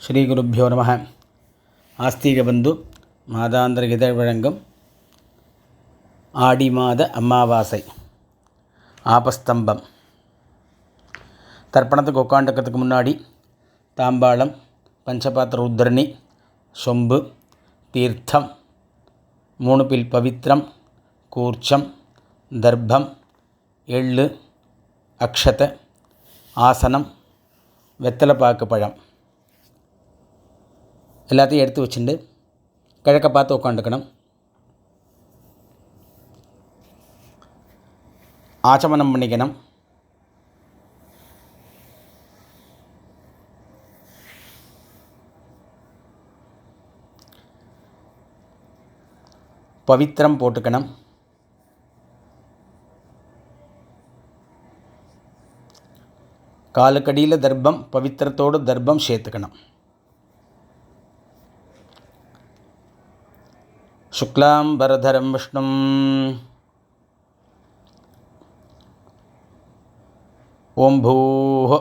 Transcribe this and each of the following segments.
ஸ்ரீ குருப்பியோ நம. ஆஸ்திகபந்து மாதாந்திர இதழ் வழங்கும் ஆடி மாத அமாவாசை ஆபஸ்தம்பம். தர்ப்பணத்துக்கு உட்காந்துக்கிறதுக்கு முன்னாடி தாம்பாளம், பஞ்சபாத்திர உத்தரணி, சொம்பு, தீர்த்தம், 3 பில் பவித்திரம், கூர்ச்சம், தர்ப்பம், எள்ளு, அக்ஷதை, ஆசனம், வெத்தலைப்பாக்கு பழம் எல்லாத்தையும் எடுத்து வச்சுட்டு கிழக்க பார்த்து உட்காந்துக்கணும். ஆச்சமனம் பண்ணிக்கணும். பவித்திரம் போட்டுக்கணும். காலுக்கடியில் தர்ப்பம், பவித்திரத்தோடு தர்ப்பம் சேர்த்துக்கணும். சுக்லாம்பரதரம் விஷ்ணும் ஓம் பூஹ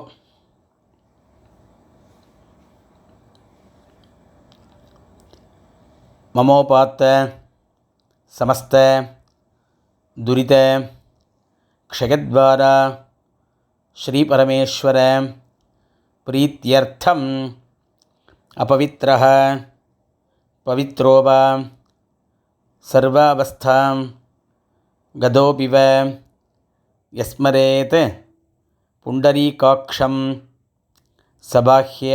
மமோபாத்த சமஸ்த துரித க்ஷயத்வாரா ஸ்ரீ பரமேஸ்வர பிரீத்யர்த்தம் அபவித்ரஹ பவித்ரோவா சர்வாவஸ்தாம் கதோபிவ யஸ்மரேத் புண்டரீகாக்ஷம் சபாஹ்ய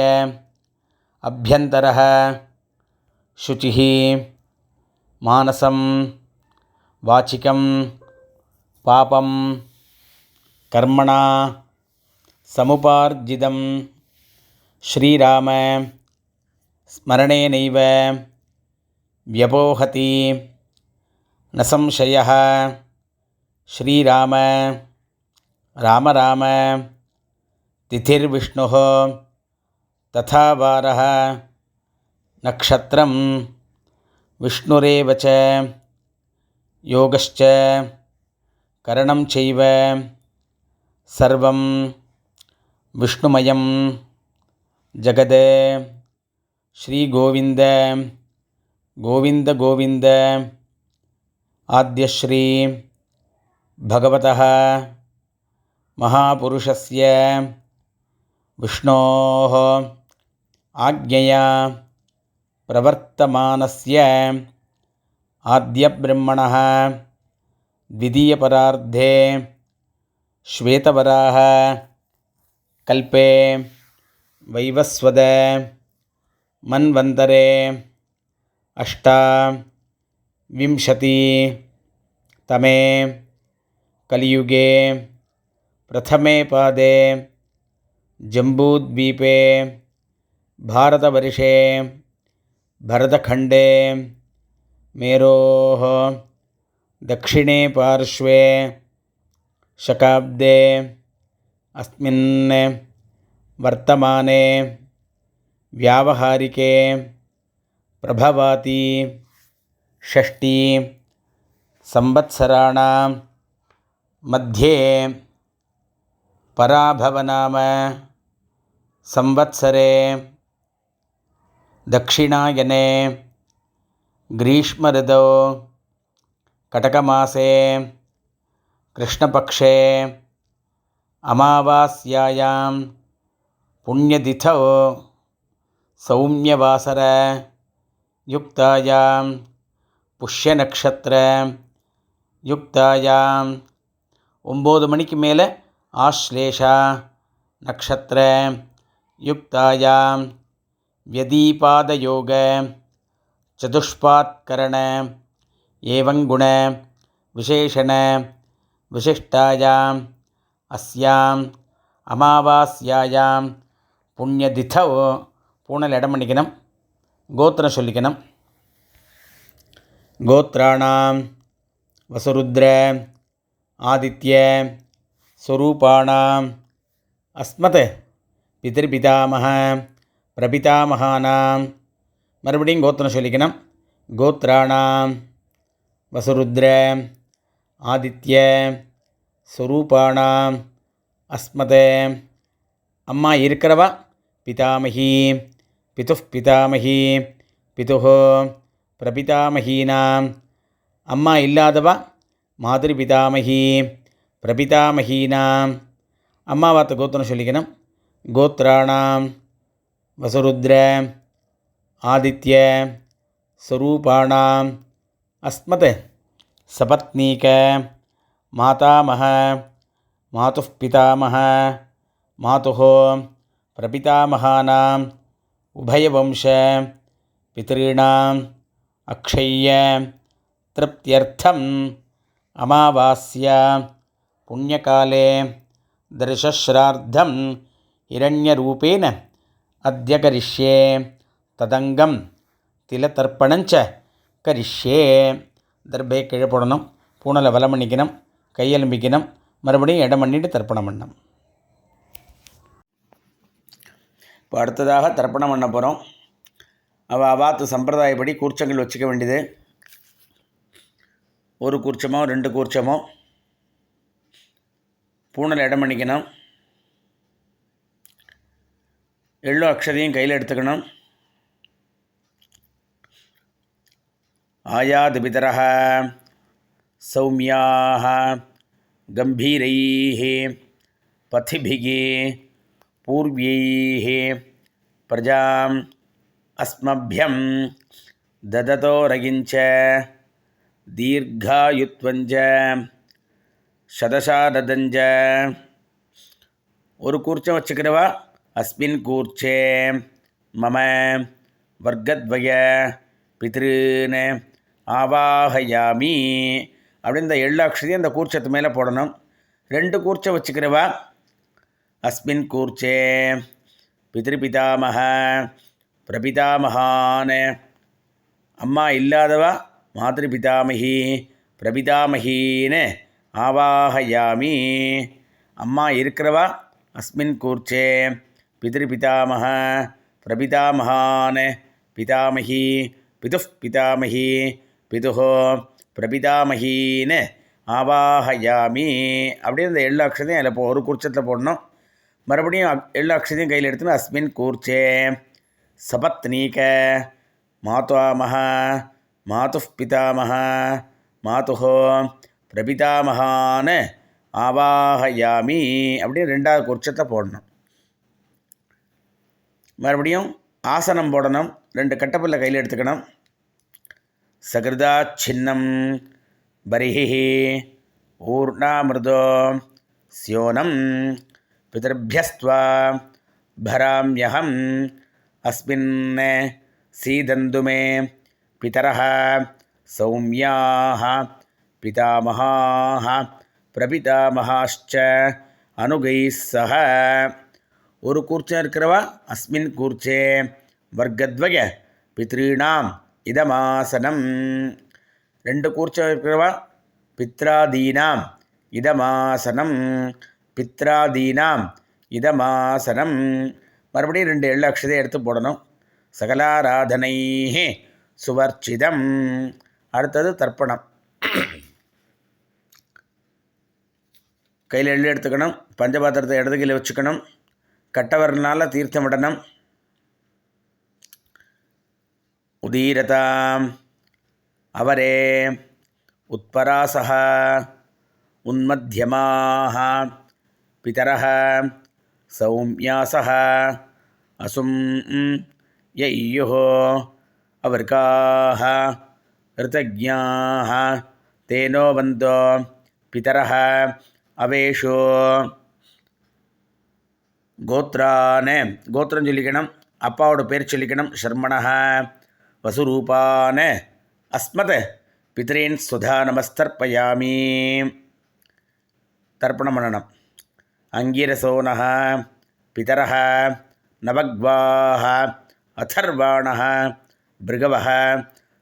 அப்யந்தரஹ சுச்சிஹ மானசம் வாச்சிகம் பாபம் கர்மணா சமுபார்ஜிதம் ஸ்ரீராம ஸ்மரணேனைவ வியபோஹதி ந சம்சயः. ஸ்ரீராம ராம ராம திதிர்விஷ்ணுः ததா வாரः நக்ஷத்ரம் விஷ்ணுரேவ ச யோகஸ்ச கரணம் சைவ சர்வம் விஷ்ணுமயம் ஜகத். ஸ்ரீ கோவிந்த கோவிந்த கோவிந்த ஆத்யஸ்ரீ பகவதः மகாபுருஷஸ்ய விஷ்ணோः ஆக்ஞயா பிரவர்த்தமானஸ்ய ஆத்யப்ரம்மணः த்விதீயபரார்த்தே ஸ்வேதவராஹ கல்பே வைவஸ்வத மன்வந்தரே அஷ்டாவிம்சதி தமே கலியுகே பிரதமே பாதே ஜம்பூத்வீபே பாரதவர்ஷே பரதகண்டே மேரோः தக்ஷிணே பார்ஷ்வே சகாப்தே அஸ்மின் வர்த்தமானே வியாவஹாரிகே பிரபவாதி ஷஷ்டி சம்வத்சராணாம் மத்தியே பராபவநாம சம்வத்சரே தக்ஷிணாயனே கிரீஷ்ம ऋतौ கடகமாசே கிருஷ்ணபக்ஷே அமாவாஸ்யாயாம் புண்ணியதிதௌ சௌம்யவாசர யுக்தாயாம் புஷ்யநக்ஷத்திர யுக்தாயாம் 9 மணிக்கு மேலே ஆஸ்லேஷா நக்ஷத்திர யுக்தாயாம் வ்யதீபாதயோக சதுஷ்பாத்கரண ஏவங்குண விசேஷண விசிஷ்டாயாம் அஸ்யாம் அமாவாஸ்யாயாம் புண்ணியதிதௌ பூனல் இடம் பண்ணிக்கணும். கோத்திரம் சொல்லிக்கணும். கோத்ராணாம் வசுருத்ர ஆதித்ய ஸ்வரூபாணாம் அஸ்மத் பிதர்பிதாமஹ பிரபிதாமகானாம். மறுபடியும் கோத்திரம் சொல்லிக்கணும். கோத்ராணாம் வசுருத்ர ஆதித்ய பிதுः பிதாமகி பிதுः பிரபிதாமகீனாம். அம்மா இல்லாதவா மாதிரி பிதாமகி பிரபிதாமகீனாம். அம்மாவாத்த கோத்திரம் சொல்லிக்கணும். கோத்ராணாம் வசுருத்ர ஆதித்ய ஸ்வரூபாணாம் அஸ்மத் சபத்னீக மாதாமஹ மாதுः பிதாமஹ மாதுः பிரபிதாமகானாம் உபயவம்ச பித்ருணாம் அக்ஷய்ய திருப்தியர்த்தம் அமாவாஸ்யா புண்ணியகாலே தர்ஷஸ்ரார்த்தம் இரண்யரூபேன அத்ய கரிஷ்யே ததங்கம் திலதர்ப்பணஞ்ச கரிஷ்யே. தர்பே கீழே போடணும், பூனலை வலம் பண்ணிக்கணும், கையெலும்பிக்கணும், மறுபடியும் இடம் பண்ணிட்டு தர்ப்பணம் பண்ணணும். இப்போ அடுத்ததாக தர்ப்பணம் பண்ண போகிறோம். அவாத்து சம்பிரதாயப்படி கூர்ச்சங்கள் வச்சுக்க வேண்டியது. ஒரு கூர்ச்சமோ 2 கூர்ச்சமோ பூனல் இடம் பண்ணிக்கணும். எள்ளு அக்ஷதையும் கையில் எடுத்துக்கணும். ஆயாது பிதரஹ சௌமியாக கம்பீரைः பதிபிः பூர்வைः பிரஜாம் அஸ்மभ्यं தததோ ரகிஞ்ச தீர்காயுத்வஞ்ச சதசாரதஞ்ச. ஒரு கூர்ச்சம் வச்சுக்கிறவா அஸ்மின் கூர்ச்சே மம வர்க்கத்வய பித்ருன் ஆவாஹயாமி அப்படின்னு இந்த எள்ளு அக்ஷதையும் அந்த கூர்ச்சத்து மேலே போடணும். 2 கூர்ச்சம் வச்சுக்கிறவா அஸ்மின் கூர்ச்சே பித்ருபிதாமஹ பிரபிதாமகான். அம்மா இல்லாதவா மாதிருபிதாமகி பிரபிதாமகின்னு ஆவாஹயாமி. அம்மா இருக்கிறவா அஸ்மின் கூர்ச்சே பித்ருபிதாமஹ பிரபிதாமகான் பிதாமகி பிதுः பிதாமகி பிதுः பிரபிதாமகின்னு ஆவாஹயாமி. அப்படியே இந்த எள்ளு அக்ஷதையும் அதில் ஒரு கூர்ச்சத்தில் போடணும். மறுபடியும் எள்ளு அக்ஷதையும் கையில் எடுத்துன்னு அஸ்மின் கூர்ச்சே சபத்னீக மாதாமஹ மாதுः பிதாமஹ மாதுः பிரபிதாமகான் ஆவாஹயாமி அப்படின்னு 2வது கூர்ச்சத்தை போடணும். மறுபடியும் ஆசனம் போடணும். 2 கட்டப்பல்ல கையில் எடுத்துக்கணும். சகிருதா சின்னம் பரிஹி ஊர்ணாமிருதோ ஸ்யோனம் பிதர்பியஸ்த்வா பராம்யஹம் அஸ்மின் சீதந்து மே பிதரஹ சௌமியாஹ பிதாமஹாஹ பிரபிதாமஹாஷ்ச அனுகைஸ் சஹ. ஒரு கூர்ச்சம் இருக்கிறவா அஸ்மின் கூர்ச்சே வர்க்கத்வய பித்ருணாம் இதமாசனம். 2 கூர்ச்சம் இருக்கிறவா பித்ராதீனாம் இதமாசனம் பித்ராதீனாம் இதமாசனம். மறுபடியும் 2 எள்ளு அக்ஷதை எடுத்து போடணும். சகலாராதனை சுவர்ச்சிதம். அடுத்தது தர்ப்பணம். கையில் எள்ளு எடுத்துக்கணும். பஞ்சபாத்திரத்தை இடது கையில் வச்சுக்கணும். கட்டவரனால் தீர்த்தம் விடணும். உதீரதாம் அவரே உத்பராசஹ உன்மத்யமாஹ பிதரஹ சௌமியாசஹ அசும் யய்யுः அவர்காஹ ரிதஜ்ஞாஹ தேனோ வந்தோ பிதரஹ அவேஷோ. கோத்ரானே கோத்திரம் சொல்லிக்கணும். அப்பாவோட பேர் சொல்லிக்கணும். ஷர்மணஹ வசுரூபான அஸ்மத் பித்ரீன் சுதா நமஸ்தர்ப்பயாமி. தர்ப்பணம் பண்ணணும். அங்கிரசோனஹ பிதரஹ நவக்வாஹ அதர்வாணஹ பிருகவஹ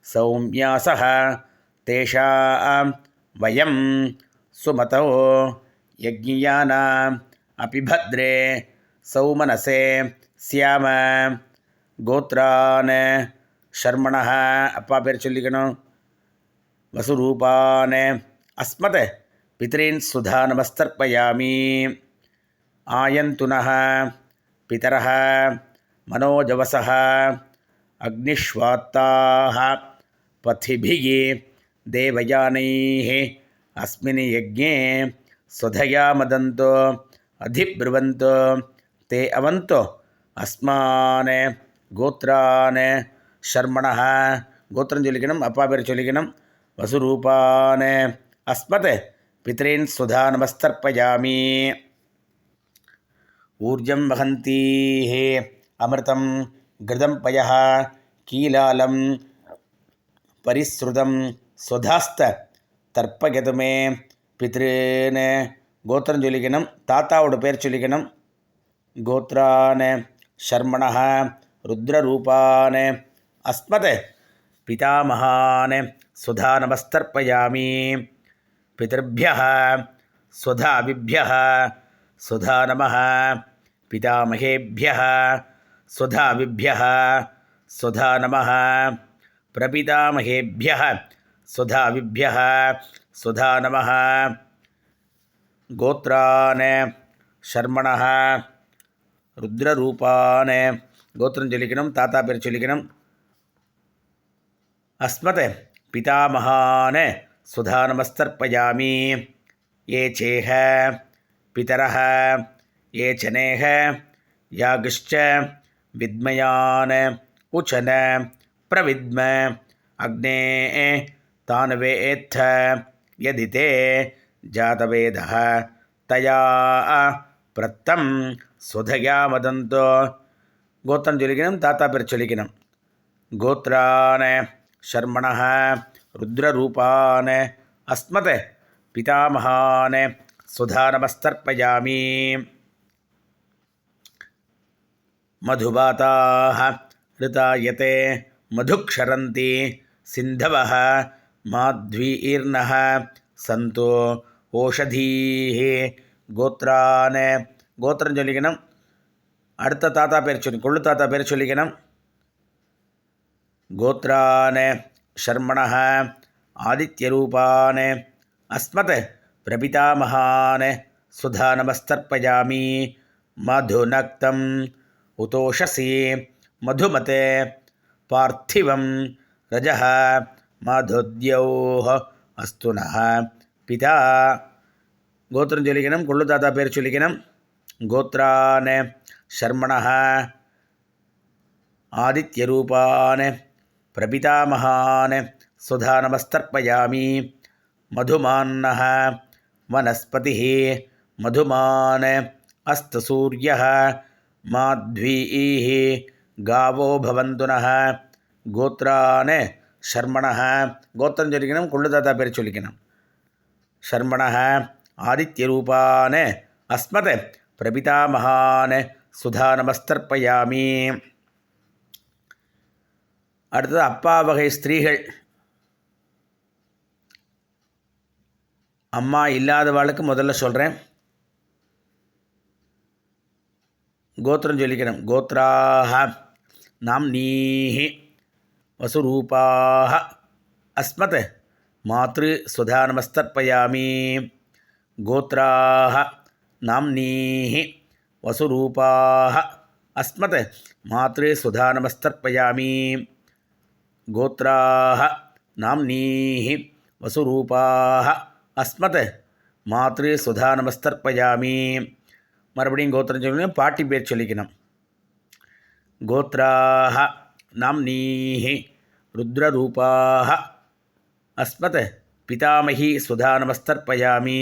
சௌமியாசஹ தேஷாம் வயம் சுமதோ யஜ்ஞியானாம் அபிபத்ரே சௌமனசே ஸ்யாம. கோத்ரான் ஷர்மணஹ அப்பா பேர் சொல்லிக்கணும். வசுரூபான் அஸ்மத் பித்ரீன் சுதா நமஸ்தர்ப்பயாமி. ஆயந்துனஹ பிதரஹ मनोजवसः अग्निश्वात्ताः पथिभिः देवयानैः अस्मिन् यज्ञे स्वधया मदन्तो अधिब्रुवन्तो ते अवन्तो अस्मान् गोत्रान् शर्मणः गोत्रं चोल्लिकणम् अप्पा पेर चोल्लिकणम् वसुरूपान् अस्मत् पितॄन् स्वधा नमस्तर्पयामि ऊर्जं वहन्तीः अमृतं घृतं पयः कीलालं परिसृतं स्वधास्त तर्पयतु मे पितॄन् गोत्रं चोल्लिकणम् तातावोड पेर चोल्लिकणम् गोत्रान् शर्मणः रुद्ररूपान् अस्मत् पितामहान् स्वधा नमस्तर्पयामि पितृभ्यः स्वधाभिभ्यः स्वधा नमः पितामहेभ्यः स्वधाभिभ्यः स्वधा नमः प्रपितामहेभ्यः स्वधाभिभ्यः स्वधा नमः गोत्रान् शर्मणः रुद्ररूपान् गोत्रं चोल्लिकणम् ताता पेर चोल्लिकणम् अस्मत् पितामहान् स्वधा नमस्तर्पयामि ये चेह पितरः ये चनेह यागश्च विद्मयान् उचन प्रविद्म अग्ने तान्वेत्थ यदि ते जातवेदः तया प्रत्तं स्वधया मदन्तो गोत्रं चोल्लिकणम् ताता पेर चोल्लिकणम् गोत्रान् शर्मणः रुद्ररूपान् अस्मत् पितामहान् स्वधा नमस्तर्पयामि मधुबाताः ऋतायते मधुक्षरन्ति सिन्धवः माध्वीर्नः सन्तो ओषधीः गोत्रान् गोत्रं चोल्लिकणम् அடுத்த தாத்தா பேர் சொல்லி கொள்ளு தாத்தா பேர் சொல்லிக்கணும் गोत्रान् शर्मणः आदित्यरूपान् अस्मत् प्रपितामहान् स्वधा नमस्तर्पयामि मधुनक्तम् उतोषसि मधुमते पार्थिवं रजः मधुद्यौः अस्तु नः पिता गोत्रं चोल्लिकणम् कोल्लु ताता पेर चोल्लिकणम् गोत्रान् शर्मणः आदित्यरूपान् प्रपितामहान् स्वधा नमस्तर्पयामि मधुमान्नः वनस्पतिः मधुमान् अस्तसूर्यः माध्वीः गावो भवन्तु नः गोत्रान् शर्मणः गोत्रं चोल्लिकणम् कोल्लु ताता पेर चोल्लिकणम् शर्मणः आदित्यरूपान् अस्मत् प्रपितामहान् स्वधा नमस्तर्पयामि அடுத்தது அப்பா வகை ஸ்திரீகள் அம்மா இல்லாதவாளுக்கு முதல்ல சொல்கிறேன் கோத்திரம் சொல்லிக்கணும் கோத்ராஹ நாம்னீஹி வசுரூபாஹ அஸ்மத் மாத்ரு சுதா நமஸ்தர்ப்பயாமி கோத்ராஹ நாம்னீஹி வசுரூபாஹ அஸ்மத் மாத்ரு சுதா நமஸ்தர்ப்பயாமி गोत्राः नाम्नीः वसुरूपाः अस्मत् मातृ सुधा नमस्तर्पयामि मறுபடியும் गोत्रं சொல்லிக்கணும் பாட்டி பேர் சொல்லிக்கணும் गोत्राः नाम्नीः रुद्ररूपाः अस्मत् पितामही सुधा नमस्तर्पयामि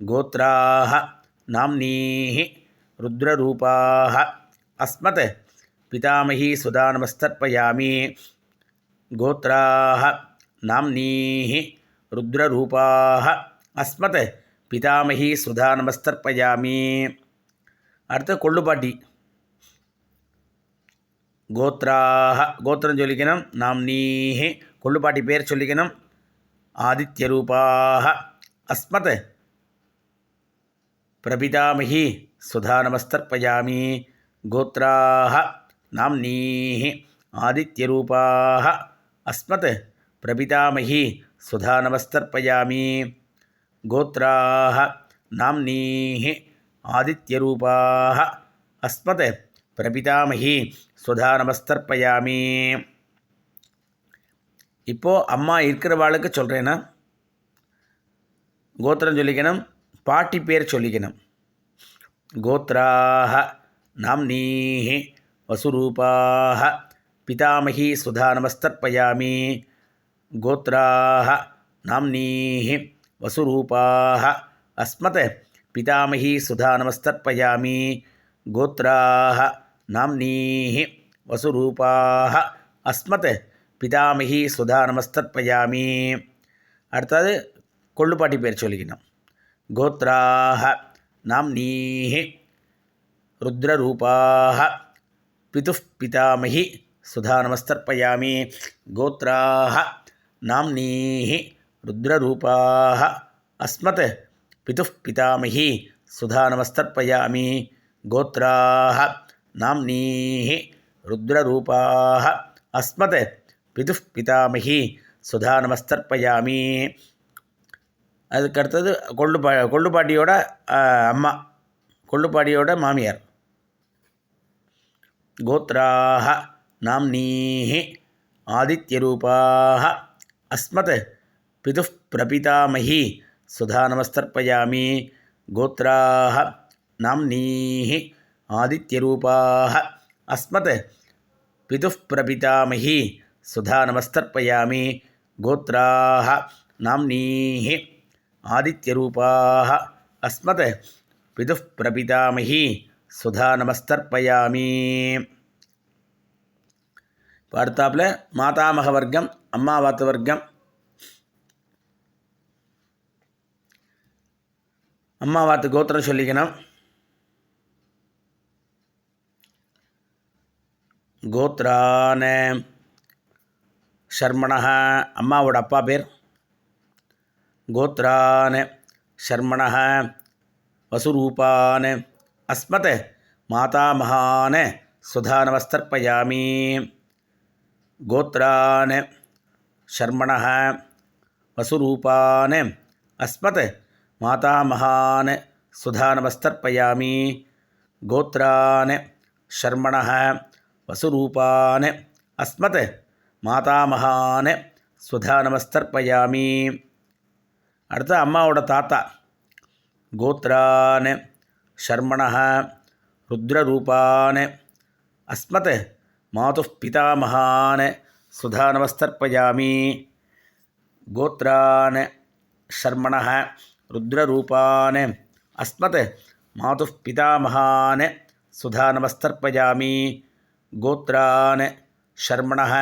गोत्राः नाम्नीः रुद्ररूपाः अस्मत् पितामही सुधा नमस्तर्पयामि गोत्राः नाम्नीः रुद्ररूपाः अस्मत् पितामही सुधा नमस्तर्पयामि அடுத்து கொள்ளுப்பாட்டி गोत्राः गोत्रं சொல்லிக்கணும் नाम्नीः கொள்ளுப்பாட்டி பேர் சொல்லிக்கணும் आदित्यरूपाः अस्मत् प्रपितामही सुधा नमस्तर्पयामि गोत्राः नाम्नीः आदित्यरूपाः अस्मत् प्रपितामही सुधा नमस्तर्पयामि गोत्राः नाम्नीः आदित्यरूपाः अस्मत् பிரபிதாமகி சுதா நமஸ்தர்ப்பயாமி. இப்போது அம்மா இருக்கிறவாளுக்கு சொல்கிறேன்னா கோத்திரம் சொல்லிக்கணும், பாட்டி பேர் சொல்லிக்கணும். கோத்ராஹ நாம்னீஹ வசுரூபாஹ பிதாமகி சுதா நமஸ்தர்ப்பயாமி. கோத்ராஹ நாம்னீஹ வசுரூபாஹ அஸ்மத் பிதாமகி சுதா நமஸ்தர்ப்பயாமி. கோத்ராஹ நாம்னீஹ வசுரூபாஹ அஸ்மத் பிதாமகி சுதா நமஸ்தர்ப்பயாமி. அடுத்தது கொள்ளுப்பாட்டி பேர் சொல்லிக்கணும். கோத்ராஹ நாம்னீஹ ருத்ரரூபாஹ பிதுஃப் பிதாமகி சுதா நமஸ்தர்ப்பயாமி. கோத்ராஹ நாம்னீஹ ருத்ரரூபாஹ அஸ்மத் பிதுஃப் பிதாமகி சுதா நமஸ்தர்ப்பயாமி. கோத்ராஹ நாம்னீஹ ருத்ரரூபாஹ அஸ்மத் பிதுஃப் பிதாமகி சுதா நமஸ்தர்ப்பயாமி. அதுக்கடுத்தது கொள்ளுப்பாட்டியோட அம்மா, கொள்ளுப்பாட்டியோட மாமியார். கோத்ராஹ நாம்னீஹ ஆதித்யரூபாஹ அஸ்மத் பிதுஃப் பிரபிதாமகி சுதா நமஸ்தர்ப்பயாமி. கோத்ராஹ நாம்னீஹ ஆதித்யரூபாஹ அஸ்மத் பிதுஃப் பிரபிதாமகி சுதா நமஸ்தர்ப்பயாமி. கோத்ராஹ நாம்னீஹ ஆதித்யரூபாஹ அஸ்மத் பிதுஃப் பிரபிதாமகி சுதா நமஸ்தர்ப்பயாமி. அடுத்தாப்பில் மாதாமக வர்க்கம், அம்மாவாத்து வர்க்கம். அம்மாவாத்து கோத்திரம் சொல்லிக்கணும். கோத்ரான ஷர்மணஹ அம்மாவோட அப்பா பேர். கோத்ரான் ஷர்மணஹ வசுரூபான் அஸ்மத் மாதாமகான் சுதா நமஸ்தர்ப்பயாமி. கோத்ரான் ஷர்மணஹ வசுரூபான் அஸ்மத் மாதாமகான் சுதா நமஸ்தர்ப்பயாமி. கோத்ரான் ஷர்மணஹ வசுரூபான் அஸ்மத் மாதாமகான் சுதா நமஸ்தர்ப்பயாமி. அடுத்த அம்மாவோட தாத்தா. கோத்ரான் ஷர்மணஹ ருத்ரரூபான் அஸ்மத் மாதுஃப் பிதாமகான் சுதா நமஸ்தர்ப்பயாமி. கோத்ரான் ஷர்மணஹ ருத்ரரூபான் அஸ்மத் மாதுஃப் பிதாமகான் சுதா நமஸ்தர்ப்பயாமி. கோத்ரான் ஷர்மணஹ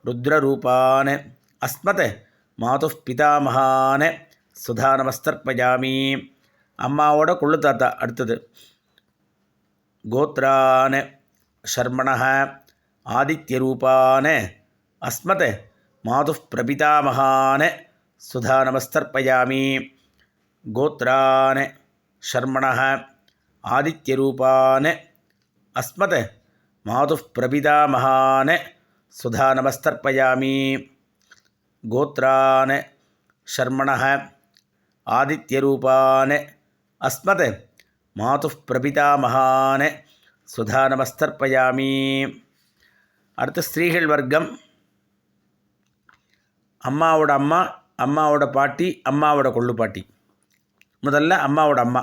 ருத்ரரூபான் அஸ்மத் மாதுஃப் பிதாமகான் சுதா நமஸ்தர்ப்பயாமி. அம்மாவோட கொள்ளு தாத்தா அடுத்தது. கோத்ரான் ஷர்மணஹ ஆதித்யரூபான் அஸ்மத் மாதுஃப் பிரபிதாமகான் சுதா நமஸ்தர்ப்பயாமி. கோத்ரான் ஷர்மணஹ ஆதித்யரூபான் அஸ்மத் மாதுஃப் பிரபிதாமகான் சுதா நமஸ்தர்ப்பயாமி. கோத்ரான் ஷர்மணஹ ஆதித்யரூபான் அஸ்மத் மாதுஃப் பிரபிதாமகான் சுதா நமஸ்தர்ப்பயாமி. அடுத்து ஸ்திரீகள் வர்க்கம். அம்மாவோட அம்மா, அம்மாவோட பாட்டி, அம்மாவோட கொள்ளுப்பாட்டி. முதல்ல அம்மாவோட அம்மா.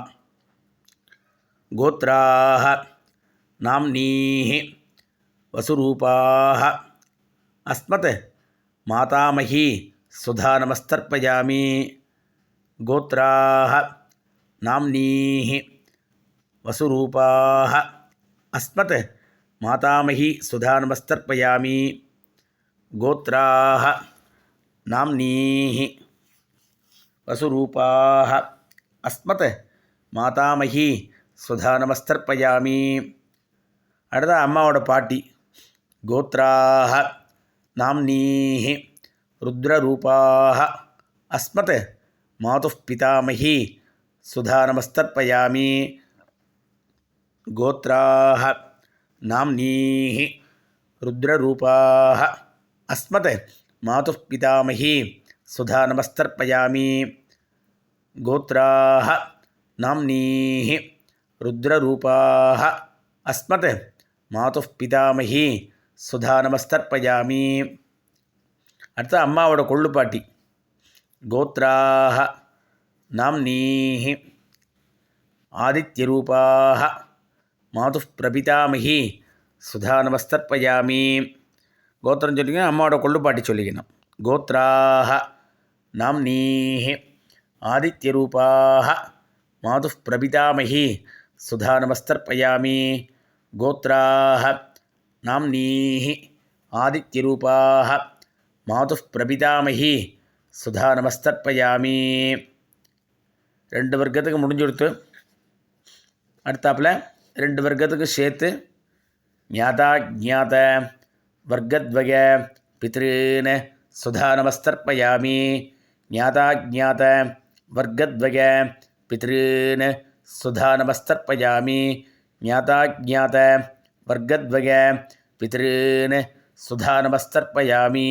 கோத்ராஹ நாம்னீஹ வசுரூபாஹ அஸ்மத் மாதாமகி சுதா நமஸ்தர்ப்பயாமி. கோத்ராஹ நாம்னீஹ வசுரூபாஹ அஸ்மத் மாதாமகி சுதா நமஸ்தர்ப்பயாமி. கோத்ராஹ நாம்னீஹ வசுரூபாஹ அஸ்மத் மாதாமகி சுதா நமஸ்தர்ப்பயாமி. அடுத்த அம்மாவோட பாட்டி. கோத்ராஹ நாம்னீஹ ருத்ரரூபாஹ அஸ்மத் மாதுஃப் பிதாமகி சுதா நமஸ்தர்ப்பயாமி. கோத்ராஹ நாம்னீஹ ருத்ரரூபாஹ அஸ்மத் மாதுஃப் பிதாமகி சுதா நமஸ்தர்ப்பயாமி. கோத்ராஹ நாம்னீஹ ருத்ரரூபாஹ அஸ்மத் மாதுः பிதாமகி சுதா நமஸ்தர்ப்பயாமி. அடுத்து அம்மாவோட கொள்ளுப்பாட்டி. கோத்ராஹ நாம்னீஹ ஆதித்யரூபாஹ மாதுः பிரபிதாமகி சுதா நமஸ்தர்ப்பயாமி. கோத்திரம் சொல்லிக்கணும், அம்மாவோட கொள்ளுப்பாட்டி சொல்லிக்கணும். கோத்ராஹ நாம்னீஹ ஆதித்யரூபாஹ மாதுः பிரபிதாமகி சுதா நமஸ்தர்ப்பயாமி. கோத்ராஹ நாம்னீஹ ஆதித்யரூபாஹ மாதுः பிரபிதாமகி சுதா நமஸ்தர்ப்பயாமி. 2 வர்க்கத்துக்கு முடிஞ்சு கொடுத்து அடுத்தாப்பில் 2 வர்க்கத்துக்கு சேர்த்து ஞாதா ஜாத வர்க்கத்வய பித்ருன் சுதா நமஸ்தர்ப்பயாமி. ஞாதா ஜாத வர்க்கத்வய பித்ருன் சுதா நமஸ்தர்ப்பயாமி. ஞாதா ஜாத வர்க்கத்வய பித்ருன் சுதா நமஸ்தர்ப்பயாமி.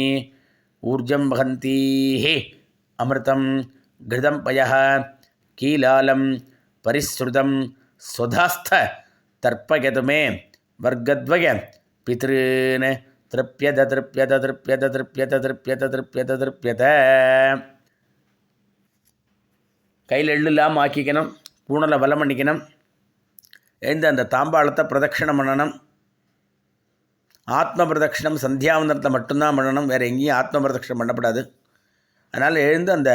ஊர்ஜம் வஹந்தீஹ அமிர்தம் கிருதம் பயः கீலாலம் பரிஸ்ருதம் ஸ்வதாஸ்த தர்ப்பயது மே வர்க்கத்வய பித்ருன் திருப்யத திருப்யத திருப்யத திருப்யத திருப்யத திருப்யத திருப்யத. கையில் எள்ளு இல்லாமல் ஆக்கிக்கணும். பூணலை வலம் பண்ணிக்கணும். எழுந்து அந்த தாம்பாளத்தை பிரதட்சிணம் பண்ணணும். ஆத்ம பிரதட்சிணம் சந்தியாவந்தனத்தில் மட்டும்தான் பண்ணணும், வேறு எங்கேயும் ஆத்ம பிரதட்சிணம் பண்ணப்படாது. அதனால் எழுந்து அந்த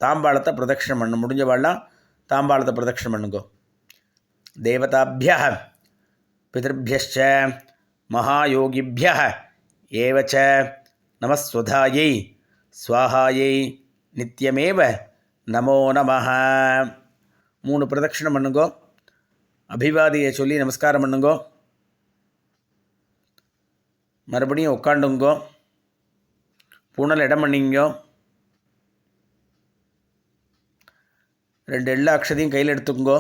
தாம்பாளத்தை பிரதட்சிணம் பண்ணணும். முடிஞ்சவாள்லாம் தாம்பாளத்தை பிரதட்சிணம் பண்ணுங்கோ. தேவதாபியः பிதர்பியश्च மகாயோகிபியः ஏவச்ச நமஸ்வதாயை ஸ்வாஹாயை நித்யமேவ நமோ நமः. 3 பிரதட்சிணம் பண்ணுங்கோ. அபிவாதியை சொல்லி நமஸ்காரம் பண்ணுங்கோ. மறுபடியும் உட்காண்டுங்கோ. பூணல் இடம் பண்ணிங்கோ. 2 எள்ளு அக்ஷதையும் கையில் எடுத்துங்கோ.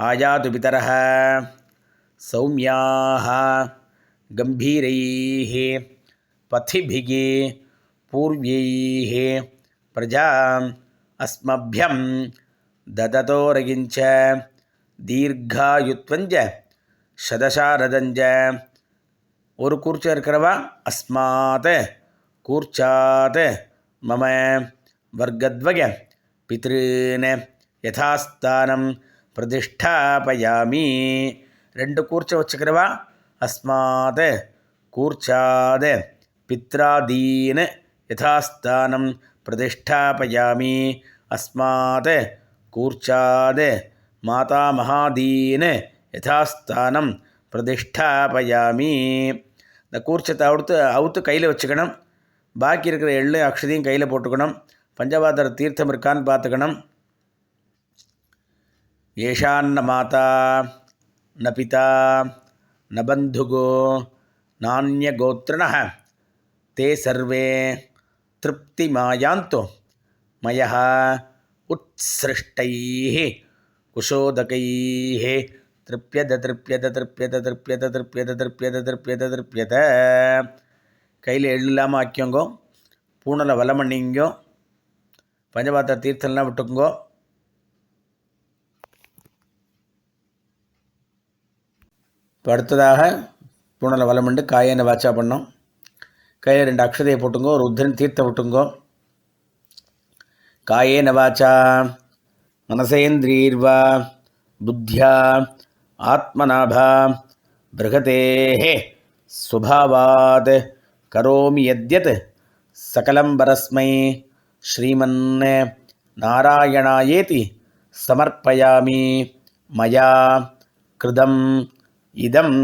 ஆயாது பிதரஹ சௌமியாக கம்பீரைः பதிபிः பூர்வைः பிரஜாம் அஸ்மப்யம் தததோரகிஞ்ச தீர்காயுத்வஞ்ச சதசாரதஞ்ச. ஒரு கூர்ச்சம் இருக்கிறவா அஸ்மாத் கூர்ச்சாத் மம வர்க்கத்வய பித்ருன் யதாஸ்தானம் பிரதிஷ்டாபயாமி. 2 கூர்ச்சம் வச்சுக்கிறவா அஸ்மாத் கூர்ச்சாத் பித்ராதீன் யதாஸ்தானம் பிரதிஷ்டாபயாமி. அஸ்மாத் கூர்ச்சாத் மாதாமகாதீன் யதாஸ்தானம் பிரதிஷ்டாபயாமி. இந்த கூர்ச்சத்தை அவுத்து கையில் வச்சுக்கணும். பாக்கி இருக்கிற எள்ளு அக்ஷதையும் கையில் போட்டுக்கணும். பஞ்சபாத்திர தீர்த்தம் இருக்கான்னு பார்த்துக்கணும். ஏஷான்ன மாதா ந பிதா ந பந்துகோ நானிய கோத்ரணः தே சர்வே திருப்திமாயாந்தோ மயः உத்ஸ்ருஷ்டைः குஷோதகைः திருப்யத திருப்யத திருப்யத திருப்யத திருப்யத திருப்யத திருப்யத திருப்யத. கையில் எள்ளு இல்லாமல் ஆக்கியோங்கோ. பூணலை வலம் பண்ணிங்கோ. பஞ்சபாத்திர தீர்த்தம்லாம் விட்டுக்குங்கோ. இப்போ அடுத்ததாக பூணலை வலம் பண்ணி காயனை வாச்சா பண்ணோம். கையில் 2 அக்ஷதையை போட்டுங்கோ. ஒரு உத்திரன் தீர்த்தம் விட்டுங்கோ. காயேன வாச்சா மனசேந்திரீர்வா புத்தியா ஆத்மநாபா பிருகதேஹ சுபாவாத் கரோமி யத்யத் சகலம் பரஸ்மை ஸ்ரீமன் நாராயணாயேதி சமர்ப்பயாமி. மயா கிருதம் இதம்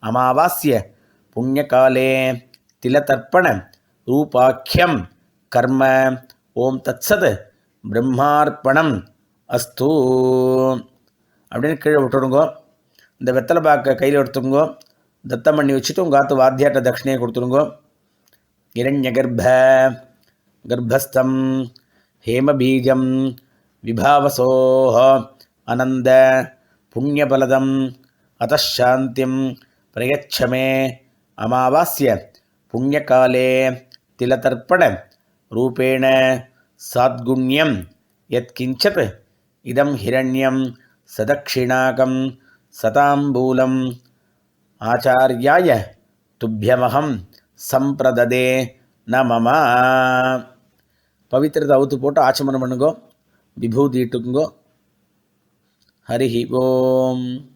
அமாவாஸ்ய புண்ணியகாலே திலதர்ப்பண ரூபாக்கியம் கர்ம. ஓம் தத்சத் பிரம்மார்ப்பணம் அஸ்து அப்படின்னு கீழே விட்டுடுங்கோ. இந்த வெத்தலை பாக்க கையில் எடுத்துங்கோ. தத்தம் பண்ணி வச்சுட்டு உங்கள் ஆத்து வாத்தியாட்ட தட்சிணையை கொடுத்துருங்கோ. இரண்ய கர்ப்பஸ்தம் ஹேமபீஜம் விபாவசோஹ அனந்த புண்ணியபலதம் அதாந்தியம் பிரயச்சமே. அமாவாஸ்ய புண்ணியகாலே திலதர்ப்பண ரூபேண சாத்குண்யம் யத்கிஞ்சத் இதம் ஹிரண்யம் சதக்ஷிணாகம் சதாம்பூலம் ஆச்சாரியாய துப்பியமகம் சம்பிரததே நமமா. பவித்திரத்தை அவுத்து போட்டு ஆச்சமனம் பண்ணுங்கோ, விபூதி இட்டுக்குங்கோ. ஹரி ஓம்.